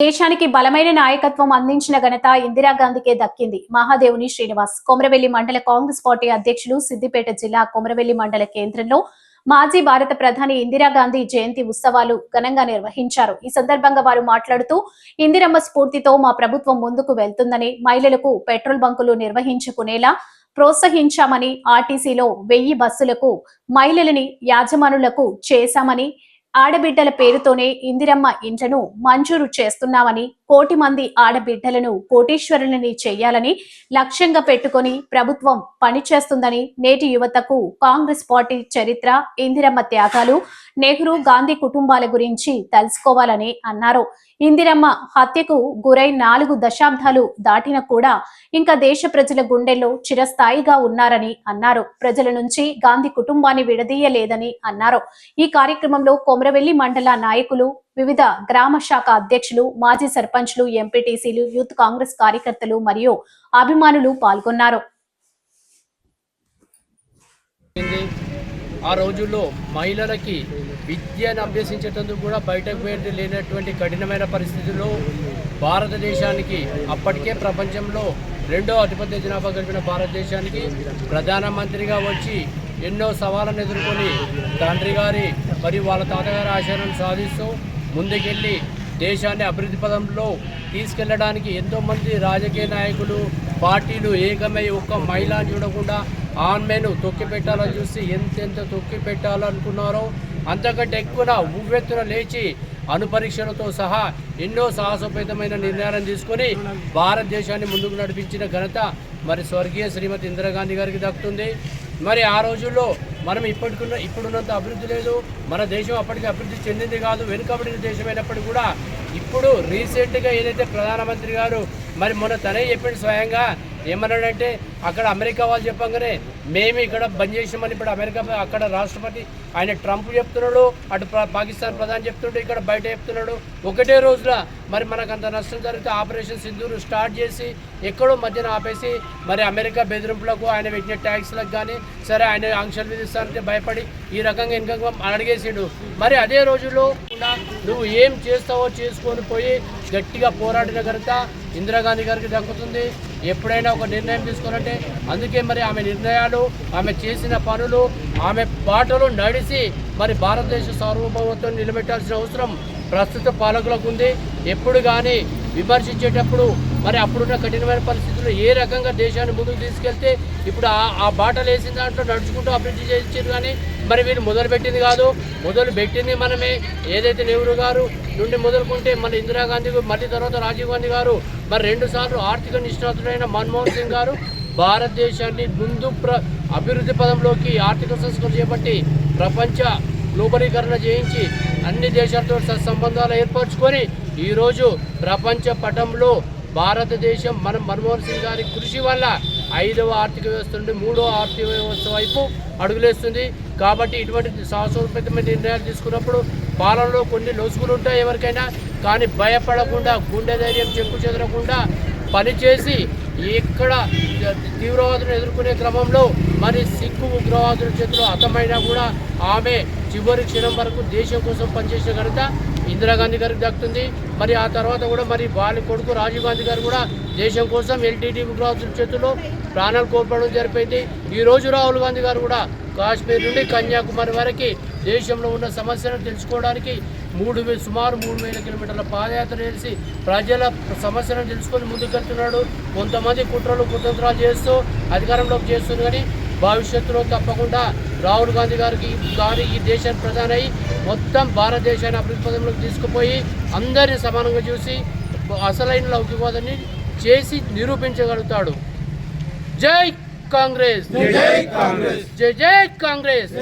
దేశానికి బలమైన నాయకత్వం అందించిన ఘనత ఇందిరాగాంధీకే దక్కింది. మహాదేవుని శ్రీనివాస్ కొమరవెల్లి మండల కాంగ్రెస్ పార్టీ అధ్యక్షులు, సిద్దిపేట జిల్లా కొమరవెల్లి మండల కేంద్రంలో మాజీ భారత ప్రధాని ఇందిరాగాంధీ జయంతి ఉత్సవాలు ఘనంగా నిర్వహించారు. ఈ సందర్భంగా వారు మాట్లాడుతూ, ఇందిరమ్మ స్ఫూర్తితో మా ప్రభుత్వం ముందుకు వెళ్తుందని, మహిళలకు పెట్రోల్ బంకులు నిర్వహించుకునేలా ప్రోత్సహించామని, ఆర్టీసీలో 1000 బస్సులకు మహిళలని యాజమానులకు చేశామని, ఆడబిడ్డల పేరుతోనే ఇందిరమ్మ ఇండ్లను మంజూరు చేస్తున్నామని, 1 కోటి మంది ఆడబిడ్డలను కోటీశ్వరులని చేయాలని లక్ష్యంగా పెట్టుకుని ప్రభుత్వం పనిచేస్తుందని, నేటి యువతకు కాంగ్రెస్ పార్టీ చరిత్ర, ఇందిరమ్మ త్యాగాలు, నెహ్రూ గాంధీ కుటుంబాల గురించి తెలుసుకోవాలని అన్నారు. ఇందిరమ్మ హత్యకు గురై 4 దశాబ్దాలు దాటిన కూడా ఇంకా దేశ ప్రజల గుండెల్లో చిరస్థాయిగా ఉన్నారని అన్నారు. ప్రజల నుంచి గాంధీ కుటుంబాన్ని విడదీయలేదని అన్నారు. ఈ కార్యక్రమంలో కొమరవెల్లి మండల నాయకులు, వివిధ గ్రామ శాఖ అధ్యక్షులు, మాజీ సర్పంచ్లు, ఎంపీటీసీలు, యూత్ కాంగ్రెస్ కార్యకర్తలు మరియు అభిమానులు పాల్గొన్నారు. ఆ రోజుల్లో మహిళలకి విద్యను అభ్యసించేందుకు కూడా బయటకు లేనటువంటి కఠినమైన పరిస్థితుల్లో భారతదేశానికి, అప్పటికే ప్రపంచంలో 2వ అతిపెద్ద జనాభా కలిగిన భారతదేశానికి ప్రధానమంత్రిగా వచ్చి ఎన్నో సవాళ్ళను ఎదుర్కొని తండ్రి గారి మరియు వాళ్ళ తాతగారి ఆశయాలను సాధిస్తూ ముందుకెళ్ళి దేశాన్ని అభివృద్ధి పదంలో తీసుకెళ్లడానికి ఎంతోమంది రాజకీయ నాయకులు, పార్టీలు ఏకమై ఒక్క మహిళను చూడకుండా ఆమెను తొక్కి పెట్టాలని చూసి ఎంతెంత తొక్కి పెట్టాలనుకున్నారో అంతకంటే ఎక్కువ ఉవ్వెత్తున లేచి అణుపరీక్షలతో సహా ఎన్నో సాహసోపేతమైన నిర్ణయాలను తీసుకొని భారతదేశాన్ని ముందుకు నడిపించిన ఘనత మరి స్వర్గీయ శ్రీమతి ఇందిరాగాంధీ గారికి దక్కుతుంది. మరి ఆ రోజుల్లో మనం ఇప్పుడున్నంత అభివృద్ధి లేదు. మన దేశం అప్పటికి అభివృద్ధి చెందింది కాదు, వెనుకబడిన దేశం అయినప్పటికీ కూడా ఇప్పుడు రీసెంట్గా ఏదైతే ప్రధానమంత్రి గారు మరి మొన్న తనే చెప్పాడు స్వయంగా, ఏమన్నాడంటే అక్కడ అమెరికా వాళ్ళు చెప్పగానే మేము ఇక్కడ బంద్ చేసామని ఇప్పుడు అమెరికా అక్కడ రాష్ట్రపతి ఆయన ట్రంప్ చెప్తున్నాడు, అటు పాకిస్తాన్ ప్రధాని చెప్తుండే, ఇక్కడ బయట చెప్తున్నాడు. ఒకటే రోజుల మరి మనకు అంత నష్టం జరిగితే ఆపరేషన్ సింధూర్ స్టార్ట్ చేసి ఎక్కడో మధ్యన ఆపేసి మరి అమెరికా బెదిరింపులకు, ఆయన పెట్టిన ట్యాక్స్లకు కానీ సరే ఆయన ఆంక్షలు విధిస్తానంటే భయపడి ఈ రకంగా ఇంకా అడిగేసిండు. మరి అదే రోజుల్లో నువ్వు ఏం చేస్తావో చేసుకొని పోయి గట్టిగా పోరాడిన ఘనత ఇందిరాగాంధీ గారికి దక్కుతుంది. ఎప్పుడైనా ఒక నిర్ణయం తీసుకోవాలంటే అందుకే మరి ఆమె నిర్ణయాలు, ఆమె చేసిన పనులు, ఆమె బాటలు నడిచి మరి భారతదేశ సార్వభౌమత్వం నిలబెట్టాల్సిన అవసరం ప్రస్తుత పాలకులకు ఉంది. ఎప్పుడు కానీ విమర్శించేటప్పుడు మరి అప్పుడున్న కఠినమైన పరిస్థితుల్లో ఏ రకంగా దేశాన్ని ముందుకు తీసుకెళ్తే ఇప్పుడు ఆ బాటలు వేసిన దాంట్లో నడుచుకుంటూ అభివృద్ధి చేయించారు. కానీ మరి వీళ్ళు మొదలుపెట్టింది కాదు, మొదలుపెట్టింది మనమే. ఏదైతే నెహ్రూ గారు నుండి మొదలుకుంటే మన ఇందిరాగాంధీ, మళ్ళీ తర్వాత రాజీవ్ గాంధీ గారు, మరి 2 సార్లు ఆర్థిక నిష్ణాతుడైన మన్మోహన్ సింగ్ గారు భారతదేశాన్ని ముందు అభివృద్ధి పదంలోకి ఆర్థిక సంస్కరణ చేపట్టి ప్రపంచ గ్లోబలీకరణ చేయించి అన్ని దేశాలతో సత్సంబంధాలు ఏర్పరచుకొని ఈరోజు ప్రపంచ పటంలో భారతదేశం మనం మన్మోహన్ సింగ్ గారి కృషి వల్ల 5వ ఆర్థిక వ్యవస్థ నుండి 3వ ఆర్థిక వ్యవస్థ వైపు అడుగులేస్తుంది. కాబట్టి ఇటువంటి సాహసోపేతమైన నిర్ణయాలు తీసుకున్నప్పుడు పాలనలో కొన్ని లొసుగులు ఉంటాయి ఎవరికైనా, కానీ భయపడకుండా, గుండె ధైర్యం చెక్కు చెదరకుండా పనిచేసి ఎక్కడ తీవ్రవాదులను ఎదుర్కొనే క్రమంలో మరి సిక్కు ఉగ్రవాదుల చేతిలో హతమైనా కూడా ఆమె చివరి క్షణం వరకు దేశం కోసం పనిచేసిన ఘనత ఇందిరాగాంధీ గారికి దక్కుతుంది. మరి ఆ తర్వాత కూడా మరి వాళ్ళ కొడుకు రాజీవ్ గాంధీ గారు కూడా దేశం కోసం LTT ఉగ్రవాదుల చేతుల్లో ప్రాణాలు కోల్పోవడం జరిపోయింది. ఈరోజు రాహుల్ గాంధీ గారు కూడా కాశ్మీర్ నుండి కన్యాకుమారి వరకు దేశంలో ఉన్న సమస్యలను తెలుసుకోవడానికి సుమారు 3000 కిలోమీటర్ల పాదయాత్ర చేసి ప్రజల సమస్యలను తెలుసుకొని ముందుకెళ్తున్నాడు. కొంతమంది కుట్రలు కుతంత్రాలు చేస్తూ అధికారంలోకి చేస్తుంది. కానీ భవిష్యత్తులో తప్పకుండా రాహుల్ గాంధీ గారికి ఈ దేశాన్ని ప్రధాని అయి మొత్తం భారతదేశాన్ని అభివృద్ధి పదంలోకి తీసుకుపోయి అందరినీ సమానంగా చూసి అసలైన లౌకికవాదాన్ని చేసి నిరూపించగలుగుతాడు. జై కాంగ్రెస్, జై కాంగ్రెస్, జై జై కాంగ్రెస్.